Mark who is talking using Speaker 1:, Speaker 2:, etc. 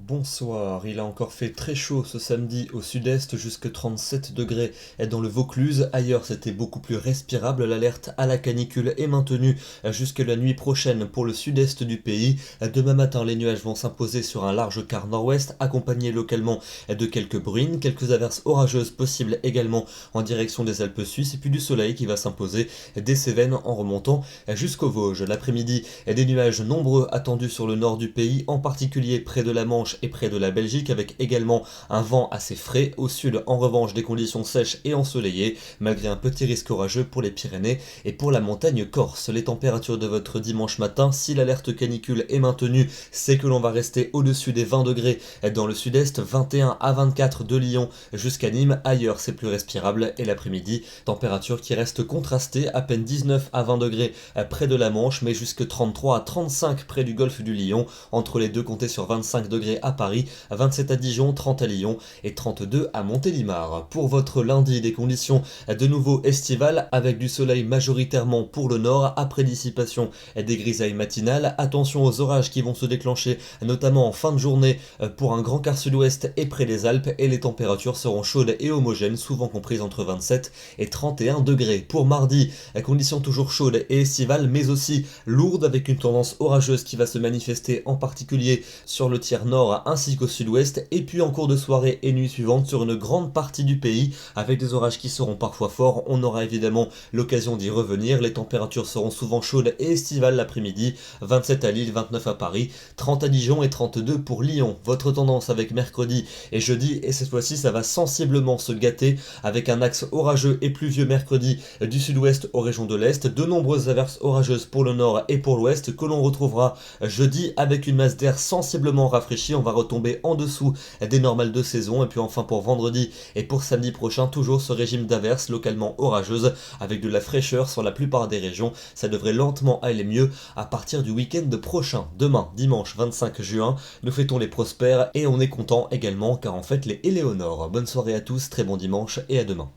Speaker 1: Bonsoir, il a encore fait très chaud ce samedi au sud-est, jusque 37 degrés dans le Vaucluse. Ailleurs, c'était beaucoup plus respirable. L'alerte à la canicule est maintenue jusque la nuit prochaine pour le sud-est du pays. Demain matin, les nuages vont s'imposer sur un large quart nord-ouest, accompagnés localement de quelques bruines, quelques averses orageuses possibles également en direction des Alpes suisses, et puis du soleil qui va s'imposer des Cévennes en remontant jusqu'aux Vosges. L'après-midi, des nuages nombreux attendus sur le nord du pays, en particulier près de la Manche et près de la Belgique, avec également un vent assez frais. Au sud, en revanche, des conditions sèches et ensoleillées, malgré un petit risque orageux pour les Pyrénées et pour la montagne corse. Les températures de votre dimanche matin, si l'alerte canicule est maintenue, c'est que l'on va rester au-dessus des 20 degrés dans le sud-est, 21 à 24 de Lyon jusqu'à Nîmes. Ailleurs, c'est plus respirable. Et l'après-midi, température qui reste contrastée, à peine 19 à 20 degrés près de la Manche, mais jusque 33 à 35 près du golfe du Lion. Entre les deux, comptez sur 25 degrés à Paris, 27 à Dijon, 30 à Lyon et 32 à Montélimar. Pour votre lundi, des conditions de nouveau estivales avec du soleil majoritairement pour le nord, après dissipation des grisailles matinales. Attention aux orages qui vont se déclencher notamment en fin de journée pour un grand quart sud-ouest et près des Alpes, et les températures seront chaudes et homogènes, souvent comprises entre 27 et 31 degrés. Pour mardi, conditions toujours chaudes et estivales, mais aussi lourdes, avec une tendance orageuse qui va se manifester en particulier sur le tiers nord ainsi qu'au sud-ouest, et puis en cours de soirée et nuit suivante sur une grande partie du pays, avec des orages qui seront parfois forts. On aura évidemment l'occasion d'y revenir. Les températures seront souvent chaudes et estivales l'après-midi, 27 à Lille, 29 à Paris, 30 à Dijon et 32 pour Lyon. Votre tendance avec mercredi et jeudi, et cette fois-ci ça va sensiblement se gâter, avec un axe orageux et pluvieux mercredi du sud-ouest aux régions de l'est, de nombreuses averses orageuses pour le nord et pour l'ouest que l'on retrouvera jeudi, avec une masse d'air sensiblement rafraîchie. On va retomber en dessous des normales de saison. Et puis enfin pour vendredi et pour samedi prochain, toujours ce régime d'averses localement orageuses avec de la fraîcheur sur la plupart des régions. Ça devrait lentement aller mieux à partir du week-end prochain. Demain, dimanche 25 juin, nous fêtons les prospères et on est content également car en fait les Éléonores. Bonne soirée à tous, très bon dimanche et à demain.